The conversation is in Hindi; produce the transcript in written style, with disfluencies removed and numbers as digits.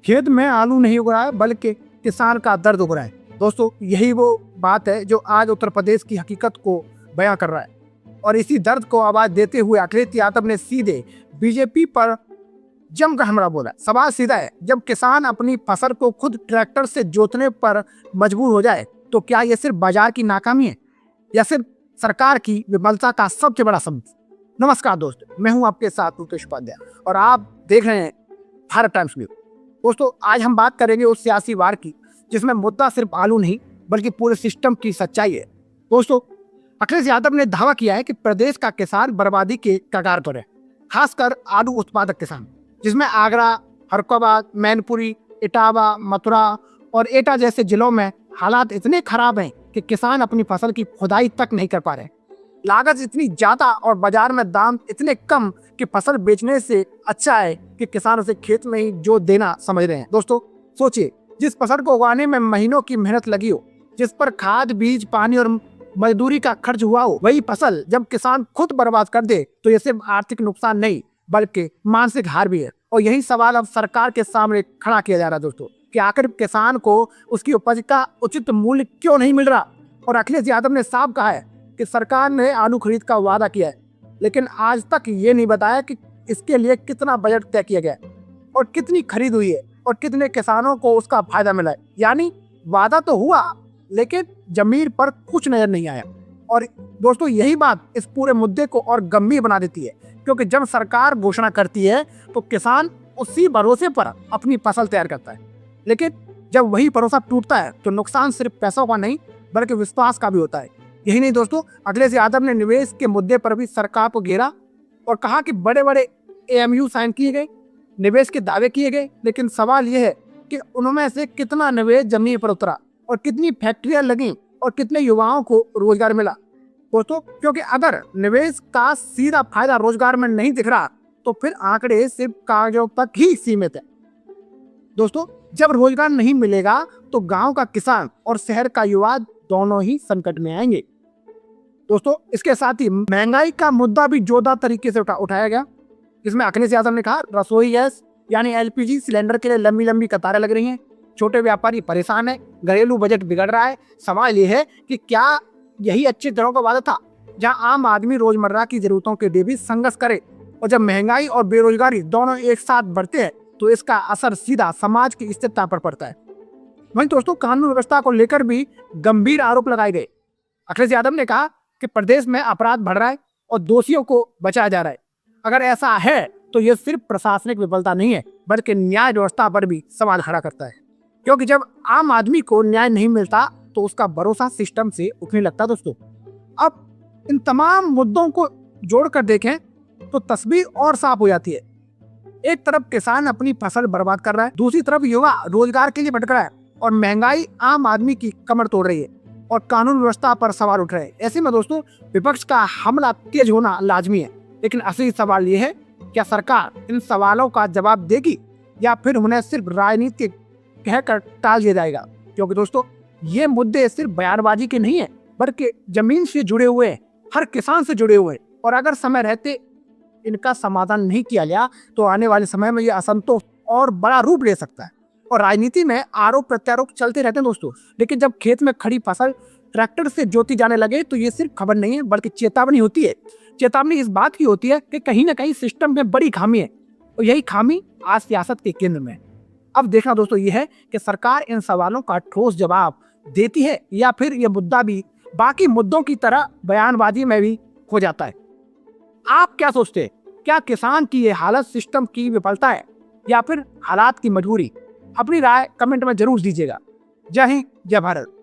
खेत में आलू नहीं उग रहा है बल्कि किसान का दर्द उग रहा है। दोस्तों, यही वो बात है जो आज उत्तर प्रदेश की हकीकत को बयां कर रहा है। और इसी दर्द को आवाज देते हुए अखिलेश यादव ने सीधे बीजेपी पर जमकर हमला बोला। सवाल सीधा है, जब किसान अपनी फसल को खुद ट्रैक्टर से जोतने पर मजबूर हो जाए तो क्या यह सिर्फ बाजार की नाकामी है या सिर्फ सरकार की विफलता का सबसे बड़ा सबूत? नमस्कार दोस्तों, मैं हूं आपके साथ मुकेश उपाध्याय और आप देख रहे हैं भारत टाइम्स न्यूज। दोस्तों, आज हम बात करेंगे उस सियासी वार की जिसमें मुद्दा सिर्फ आलू नहीं बल्कि पूरे सिस्टम की सच्चाई है। दोस्तों, अखिलेश यादव ने दावा किया है कि प्रदेश का किसान बर्बादी के कगार पर है, खासकर आलू उत्पादक किसान, जिसमें आगरा, फर्रुखाबाद, मैनपुरी, इटावा, मथुरा और एटा जैसे जिलों में हालात इतने खराब हैं कि किसान अपनी फसल की खुदाई तक नहीं कर पा रहे। लागत इतनी ज्यादा और बाजार में दाम इतने कम कि फसल बेचने से अच्छा है कि किसान उसे खेत में ही जोत देना समझ रहे हैं। दोस्तों, सोचिए, जिस फसल को उगाने में महीनों की मेहनत लगी हो, जिस पर खाद, बीज, पानी और मजदूरी का खर्च हुआ हो, वही फसल जब किसान खुद बर्बाद कर दे तो ये सिर्फ आर्थिक नुकसान नहीं बल्कि मानसिक हार भी है। और यही सवाल अब सरकार के सामने खड़ा किया जा रहा है दोस्तों, कि आखिर किसान को उसकी उपज का उचित मूल्य क्यों नहीं मिल रहा। और अखिलेश यादव ने साफ कहा है कि सरकार ने आलू खरीद का वादा किया है, लेकिन आज तक ये नहीं बताया कि इसके लिए कितना बजट तय किया गया है और कितनी खरीद हुई है और कितने किसानों को उसका फायदा मिला है। यानी वादा तो हुआ लेकिन जमीन पर कुछ नजर नहीं आया। और दोस्तों, यही बात इस पूरे मुद्दे को और गंभीर बना देती है, क्योंकि जब सरकार घोषणा करती है तो किसान उसी भरोसे पर अपनी फसल तैयार करता है, लेकिन जब वही भरोसा टूटता है तो नुकसान सिर्फ पैसों का नहीं बल्कि विश्वास का भी होता है। यही नहीं दोस्तों, अखिलेश यादव ने निवेश के मुद्दे पर भी सरकार को घेरा और कहा कि बड़े बड़े एमयू साइन किए गए, निवेश के दावे किए गए, लेकिन सवाल यह है कि उनमें से कितना निवेश जमीन पर उतरा और कितनी फैक्ट्रियां लगी और कितने युवाओं को रोजगार मिला। दोस्तों, क्योंकि अगर निवेश का सीधा फायदा रोजगार में नहीं दिख रहा तो फिर आंकड़े सिर्फ कागजों तक ही सीमित है। दोस्तों, जब रोजगार नहीं मिलेगा तो गांव का किसान और शहर का युवा दोनों ही संकट में आएंगे। दोस्तों, इसके साथ ही महंगाई का मुद्दा भी जोरदार तरीके से उठाया गया, जिसमें अखिलेश यादव ने कहा रसोई गैस यानी एलपीजी सिलेंडर के लिए लंबी लंबी कतारें लग रही हैं, छोटे व्यापारी परेशान है, घरेलू बजट बिगड़ रहा है। सवाल यह है कि क्या यही अच्छे दिनों का वादा था जहां आम आदमी रोजमर्रा की जरूरतों के लिए भी संघर्ष करे? और जब महंगाई और बेरोजगारी दोनों एक साथ बढ़ते हैं तो इसका असर सीधा समाज की स्थिरता पर पड़ता है। वहीं दोस्तों, कानून व्यवस्था को लेकर भी गंभीर आरोप लगाए गए। अखिलेश यादव ने कहा कि प्रदेश में अपराध बढ़ रहा है और दोषियों को बचाया जा रहा है। अगर ऐसा है तो यह सिर्फ प्रशासनिक विफलता नहीं है बल्कि न्याय व्यवस्था पर भी सवाल खड़ा करता है, क्योंकि जब आम आदमी को न्याय नहीं मिलता तो उसका भरोसा सिस्टम से उठने लगता। दोस्तों, अब इन तमाम मुद्दों को जोड़कर देखें तो तस्वीर और साफ हो जाती है। एक तरफ किसान अपनी फसल बर्बाद कर रहा है, दूसरी तरफ युवा रोजगार के लिए भटक रहा है और महंगाई आम आदमी की कमर तोड़ रही है और कानून व्यवस्था पर सवाल उठ रहे हैं। ऐसे में दोस्तों, विपक्ष का हमला तेज होना लाजमी है, लेकिन असली सवाल ये है, क्या सरकार इन सवालों का जवाब देगी या फिर उन्हें सिर्फ राजनीति कहकर टाल दिया जाएगा? क्योंकि दोस्तों, ये मुद्दे सिर्फ बयानबाजी के नहीं है बल्कि जमीन से जुड़े हुए हैं, हर किसान से जुड़े हुए हैं। और अगर समय रहते इनका समाधान नहीं किया गया तो आने वाले समय में ये असंतोष और बड़ा रूप ले सकता है। और राजनीति में आरोप प्रत्यारोप चलते रहते हैं दोस्तों, लेकिन जब खेत में खड़ी फसल ट्रैक्टर से जोती जाने लगे तो ये सिर्फ खबर नहीं है बल्कि चेतावनी होती है। चेतावनी इस बात की होती है कि कहीं ना कहीं सिस्टम में बड़ी खामी है और यही खामी आज सियासत के केंद्र में है। अब देखना दोस्तों ये है कि सरकार इन सवालों का ठोस जवाब देती है या फिर यह मुद्दा भी बाकी मुद्दों की तरह बयानबाजी में भी हो जाता है। आप क्या सोचते हैं? क्या किसान की ये हालत सिस्टम की विफलता है या फिर हालात की मजबूरी? अपनी राय कमेंट में जरूर दीजिएगा। जय हिंद, जय भारत।